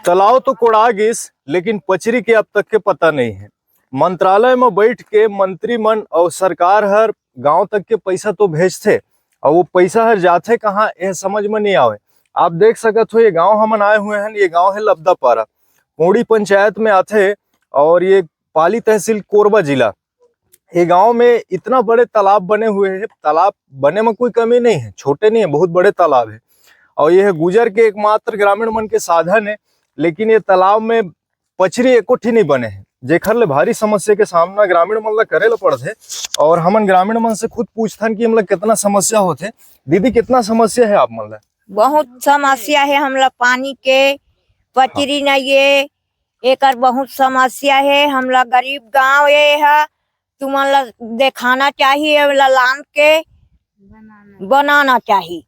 तालाब तो कोड़ा गिस, लेकिन पचरी के अब तक के पता नहीं है। मंत्रालय में बैठ के मंत्री मन और सरकार हर गांव तक के पैसा तो भेजते और वो पैसा हर जाते कहाँ यह समझ में नहीं आवे। आप देख सकत हो ये गांव हमन आए हुए हैं, ये गांव है लब्दापारा, पोड़ी पंचायत में आते और ये पाली तहसील कोरबा जिला। ये गांव में इतना बड़े तालाब बने हुए हैं, तालाब बने में कोई कमी नहीं है, छोटे नहीं है, बहुत बड़े तालाब है और यह गुजर के एकमात्र ग्रामीण मन के साधन है। लेकिन ये तालाब में पचरी एकोठी नहीं बने हैं, जेखर ले भारी समस्या के सामना ग्रामीण मन ला करे ला पड़थे। और हमन ग्रामीण मन से खुद पूछथन कि हमला कितना समस्या होथे। दीदी कितना समस्या है आप मन ला? बहुत समस्या है हमला, पानी के पचरी नहीं है, एकर बहुत समस्या है। हमला गरीब गांव है, तुमला दिखाना चाहिए, लान के बनाना चाहिए।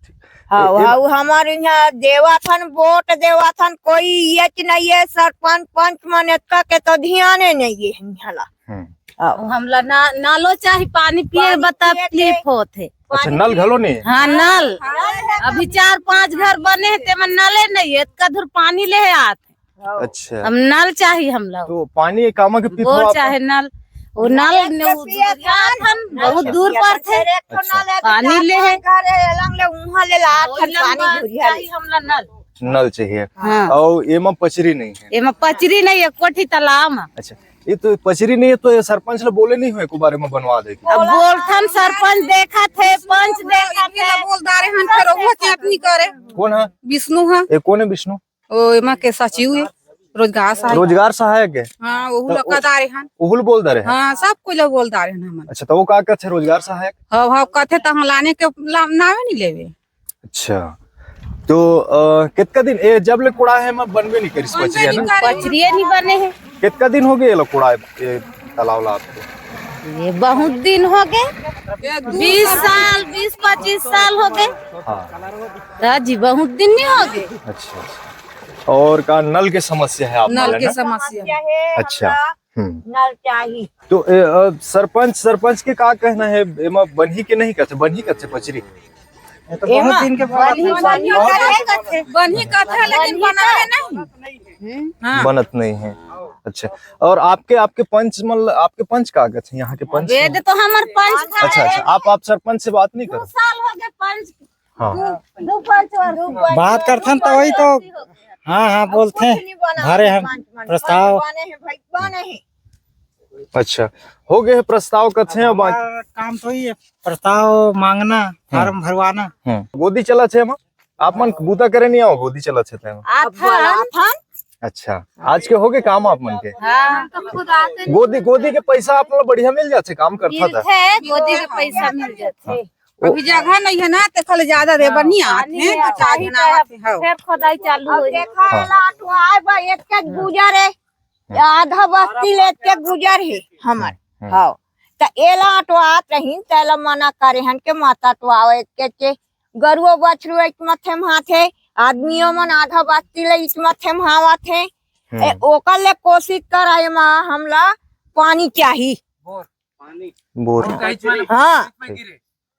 हाँ, हमारे यहाँ देवाथन वोट देवाथन कोई ये नहीं है, सरपंच पंच मन के तो ध्यान नहीं है। हमला नालो चाहिए, पानी पिए बता तकलीफ होते। अच्छा, नल घलो नहीं है? हाँ, नल अभी 4-5 घर बने हैं, ते में नले नहीं है, इतना दूर पानी ले आते। अच्छा, हम नल चाहिए, हम लोग तो पानी कामा के पीते वो चाहे नल, वो नल बहुत दूर पर थे, पानी ले है हमला नल चाहिए। हाँ। और ये में पचरी नहीं है? ये में पचरी नहीं है, कोठी तालाब में। अच्छा, ये तो पचरी नहीं है तो ये सरपंच ले बोले नहीं हुए को बारे में बनवा दे? अब बोलथन सरपंच देखा थे, पंच देखा थे, बोलदारे हन फिर वो चटनी करे। कौन है? विष्णु है। ये कौन है विष्णु? ओ एमा के सचिव है, रोजगार सहायक। रोजगार सहायक है? हां, वो लकादारे हन। उहुल बोल दे रहे हैं? हां, सब कोई लोग बोलदारे हन हमन। अच्छा, तो वो का कहते रोजगार सहायक? हां कथे त हम लाने के नावे नहीं लेवे। अच्छा, तो कितना दिन ए जब ले कुड़ा है मैं बनवे नहीं करिस पचरी है ना? पचरी नहीं बने हैं। कितना दिन हो गए ये लोग कुड़ा ये तालाब ला आपको? ये बहुत दिन हो गए, 20 साल 20-25 साल हो गए। हाँ जी, बहुत दिन नहीं हो गए। अच्छा, और का नल के समस्या है आप? नल के समस्या है। अच्छा, नल चाहिए। तो सरपंच के का कहना है, एमा बनही के नहीं कहते? बनही कहते पचरी? तो बहुत दिन के बनी कथा, लेकिन बनावे नहीं। हां, बनत नहीं है। अच्छा, और आपके पंच मतलब आपके पंच का कहते हैं यहाँ के पंच? वेद तो हमार पंच था। अच्छा, आप सरपंच से बात नहीं 2 करते? साल हो गए पंच। हाँ, दो पंच बात करथन तो वही तो हाँ बोलते भरे हम प्रस्ताव। अच्छा, हो गए प्रस्ताव कथे हैं? काम तो ही है, प्रस्ताव मांगना, फार्म भरवाना। गोदी चला छे हम आप मन बूता करे नहीं आओ? गोदी चला छे ते? अच्छा, आज के हो गए काम आप मन के? गोदी के पैसा आप लोग बढ़िया मिल जाते, काम करता था? गोदी के पैसा मिल जाते। अभी जगह नहीं है ना, तो कल ज्यादा दे बनी आते हैं तो चाहे ना आते हो। फिर खोदाई चालू हो जाए। गुजर है, आधा बस्ती लेके गुजर है हमर। हाँ, तो एला अटवात रही, तेला मना करे हन के माता तो आवे के गरुओ बछरू एक मथे हाथे, आदमियों मन आधा बस्ती ले इस मथे हावत है। ओकर ले कोशिश कराए मां हमला पानी चाहिए। बोर हाँ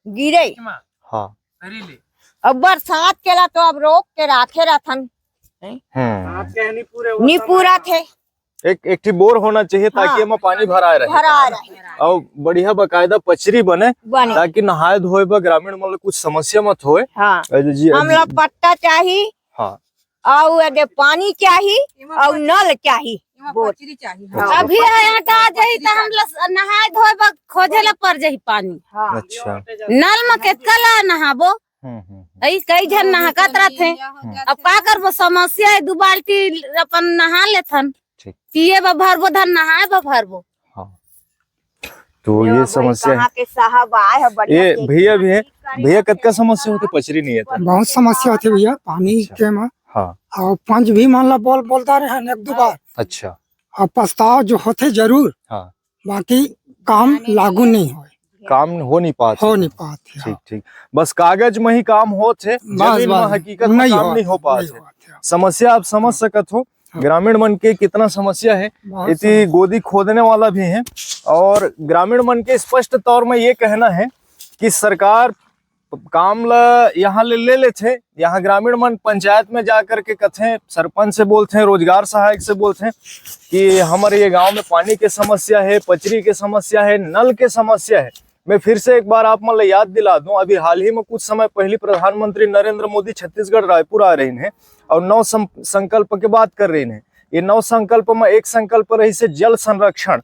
गिरे। हाँ, अब बरसात केला तो अब रोक के राखे रहथन, नहीं पूरा थे। एक बोर होना चाहिए ताकि में पानी भरा रहे और बढ़िया बकायदा पचरी बने ताकि नहाए धोए ब ग्रामीण मतलब कुछ समस्या मत होए। हाँ, हमला पट्टा चाहिए। हाँ, और पानी चाहिए और नल चाहिए। पचरी चाहिए। अभी हटा जाही त हम नहाए धोए खोजे ला पड़ जाही पानी। अच्छा, नल में केतना ला नहाबो? कई जन नहाकत रहते। अब का करबो, समस्या है, 2 बाल्टी अपन नहा लेथन, पिए बा भरबो, धन नहाए बा भरबो। हाँ, तो ये समस्या है। साहब आए है, ये भैया भी है। भैया कतका समस्या होती पचरी नहीं है? बहुत समस्या होती भैया पानी के में। हाँ, और पंच भी मान ला बोलता रहे 1-2 बार। अच्छा, और प्रस्ताव जो होते जरूर। हाँ, बाकी काम लागू नहीं हो, काम हो नहीं पाते। ठीक, बस कागज में ही काम होते, जमीन में हकीकत में काम नहीं हो पाते। समस्या आप समझ सकत हो ग्रामीण मन के कितना समस्या है। इतनी गोदी खोदने वाला भी है और ग्रामीण मन के स्पष्ट तौर में ये कहना है कि सरकार काम ला यहाँ ले लेते, यहाँ ग्रामीण मन पंचायत में जा करके कथे, सरपंच से बोलते हैं, रोजगार सहायक से बोलते हैं कि हमारे ये गांव में पानी की समस्या है, पचरी की समस्या है, नल की समस्या है। मैं फिर से एक बार आप मतलब याद दिला दूं, अभी हाल ही में कुछ समय पहले प्रधानमंत्री नरेंद्र मोदी छत्तीसगढ़ रायपुर आ रहे हैं और 9 संकल्प की बात कर रहे हैं। ये 9 संकल्प में एक संकल्प रही से जल संरक्षण।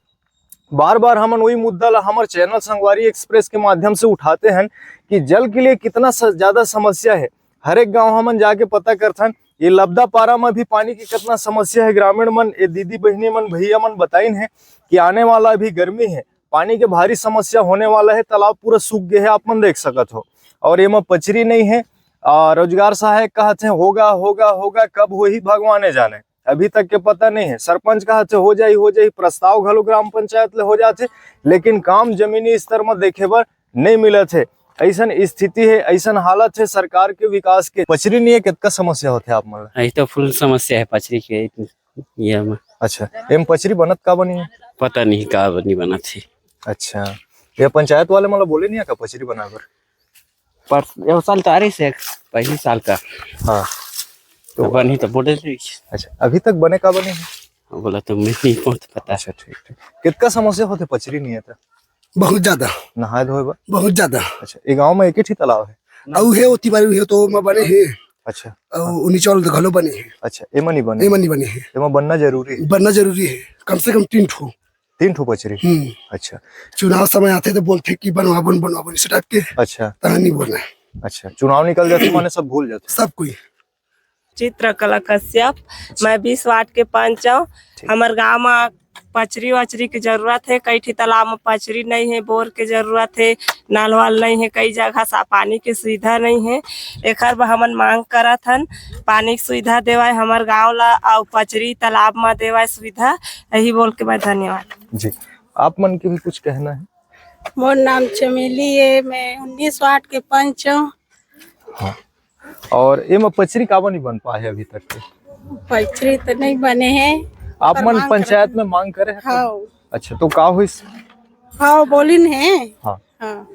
बार बार हम वही मुद्दा ला हमारे चैनल संगवारी एक्सप्रेस के माध्यम से उठाते हैं कि जल के लिए कितना ज्यादा समस्या है। हर एक गाँव हम जाके पता करथन, ये लबदा पारा में भी पानी की कितना समस्या है। ग्रामीण मन, ये दीदी बहनी मन, भैया मन बताइन है कि आने वाला अभी गर्मी है, पानी के भारी समस्या होने वाला है, तालाब पूरा सूख गए है, आप मन देख सकत हो। और ये में पचरी नहीं है, रोजगार सहायक कहते हैं होगा होगा होगा, कब हो ही भगवान जाने, अभी तक के पता नहीं है। सरपंच कहते हो जाई, प्रस्ताव घलो ग्राम पंचायत ले हो जाते, लेकिन काम जमीनी स्तर में देखे बर नहीं मिले थे। ऐसा स्थिति है, ऐसा हालत है सरकार के विकास के। पचरी नहीं है, कितना समस्या होते आप मन? यही तो फुल समस्या है पचरी के ये में। अच्छा, एम पचरी बनत का बनी है? पता नहीं का बनी बना थी। अच्छा, ये पंचायत वाले मतलब बोले नहीं है का पचरी बनाकर? पर ये साल तो आ रही से पहले साल का। हाँ, तो बनी तो बोले रही। अच्छा, अभी तक बने का बने है? बोला तो मैं नहीं बहुत पता। अच्छा, ठीक ठीक। कितना समस्या होते पचरी नहीं है? बहुत ज्यादा नहाए धोए बा? बहुत ज्यादा। अच्छा, ये गांव में एक ही तालाब है? औ है ओती बारी है तो मैं बने है। अच्छा, उन्हीं चौल घलो बने है। अच्छा, एमा नहीं बने? एमा नहीं बने है। एमा बनना जरूरी है? बनना जरूरी है, कम से कम 3 ठो पचरी। अच्छा, चुनाव समय आते तो बोलते कि बनवाबन इस टाइप के। अच्छा, तहाँ नहीं बोलना है। अच्छा, चुनाव निकल जाते माने सब भूल जाते? सब कोई। चित्रकला कश्यप, मैं 20 वार्ड के पंच हूँ। हमारे गाँव में पचरी वचरी की जरूरत है, कई तालाब में पचरी नहीं है, बोर के जरूरत है, नल वाल नहीं है, कई जगह सा पानी की सुविधा नहीं है। एक हमन मांग करत हन पानी की सुविधा देवाए हमारे गाँव ला, और पचरी तालाब में देवाए सुविधा। यही बोल के मैं धन्यवाद जी। आप मन के भी कुछ कहना है? मोर नाम चमेली है, मैं 19 वार्ड के पंच हूँ। हाँ, और ये में पचरी काबा नहीं बन पाए अभी तक के? पचरी तो नहीं बने हैं। आप मन पंचायत में मांग करे हैं? हाँ। अच्छा, तो का हुई? हाँ बोलिन है। हाँ, हाँ।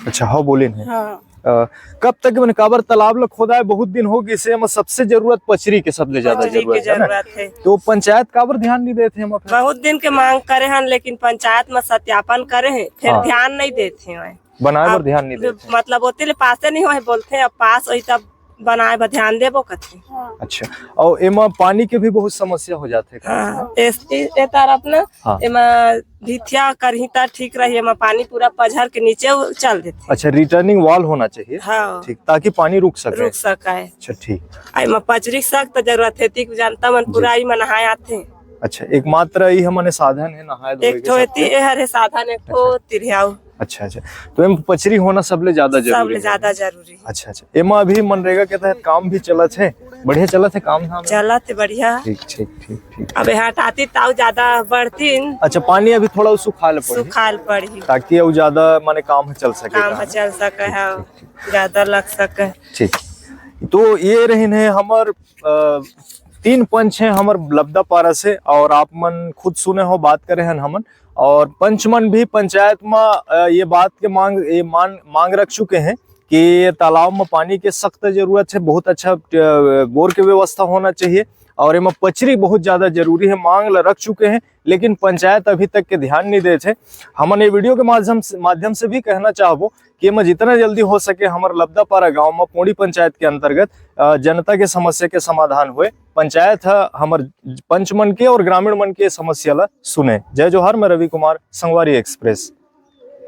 अच्छा, हाँ बोलिन है। हाँ। कब तक मैंने काबर तालाब ला खोदा है, बहुत दिन हो गए से, सबसे जरूरत पचरी के सबसे ज्यादा जरूरत है। तो पंचायत काबर ध्यान नहीं देते हम? बहुत दिन के मांग करे हैं, लेकिन पंचायत में सत्यापन करे हैं, फिर हाँ। ध्यान नहीं देते हैं। बनाए पर ध्यान नहीं देते मतलब होते पासे नहीं हुए, बोलते हैं अब पास हुई तब बनाए पर ध्यान देबो कथे। अच्छा, और एमा पानी के भी बहुत समस्या हो जाते हैं। हाँ, ए तरफ ना हाँ। एमा भिथिया करही ता ठीक रही, एमा पानी पूरा पझर के नीचे चल देते। अच्छा, रिटर्निंग वॉल होना चाहिए। हाँ, ठीक, ताकि पानी रुक सके। अच्छा, ठीक। एमा पचरी सख्त जरूरत है, तीक जानता मन पूरा ही में नहाए आते। अच्छा, एकमात्र यही हमने साधन है नहाए धोए एक ठो हरे साधन, एक ठो तिरियाऊ। अच्छा, अच्छा, तो एम पचरी होना सबले ज्यादा जरूरी? सबले ज्यादा जरूरी। अच्छा, अच्छा, एमा अभी मनरेगा के तहत काम भी चलत है? बढ़िया चलत है काम धाम? चलत है बढ़िया। ठीक ठीक ठीक ठीक। अब हटाती ताऊ ज्यादा बढ़ती। अच्छा, पानी अभी थोड़ा सुखाल पड़ी ताकि वो ज्यादा माने काम चल सके। काम चल सके, ज्यादा लग सके। ठीक, तो ये रहे हैं हमार 3 पंच हैं हमार लबदा पारा से, और आप मन खुद सुने हो बात करे हैं हमन, और पंचमन भी पंचायत में ये बात के मांग रख चुके हैं कि तालाब में पानी के सख्त जरूरत है, बहुत अच्छा बोर की व्यवस्था होना चाहिए, और इनमें पचरी बहुत ज्यादा जरूरी है। मांग रख चुके हैं, लेकिन पंचायत अभी तक के ध्यान नहीं देते। हमने ये वीडियो के माध्यम से भी कहना चाहबो कि मैं जितना जल्दी हो सके हमारे लबदापारा गांव में पोड़ी पंचायत के अंतर्गत जनता के समस्या के समाधान हुए। पंचायत है हमारे पंच मन के और ग्रामीण मन के समस्या ला सुने। जय जोहार, मैं रवि कुमार, संगवारी एक्सप्रेस।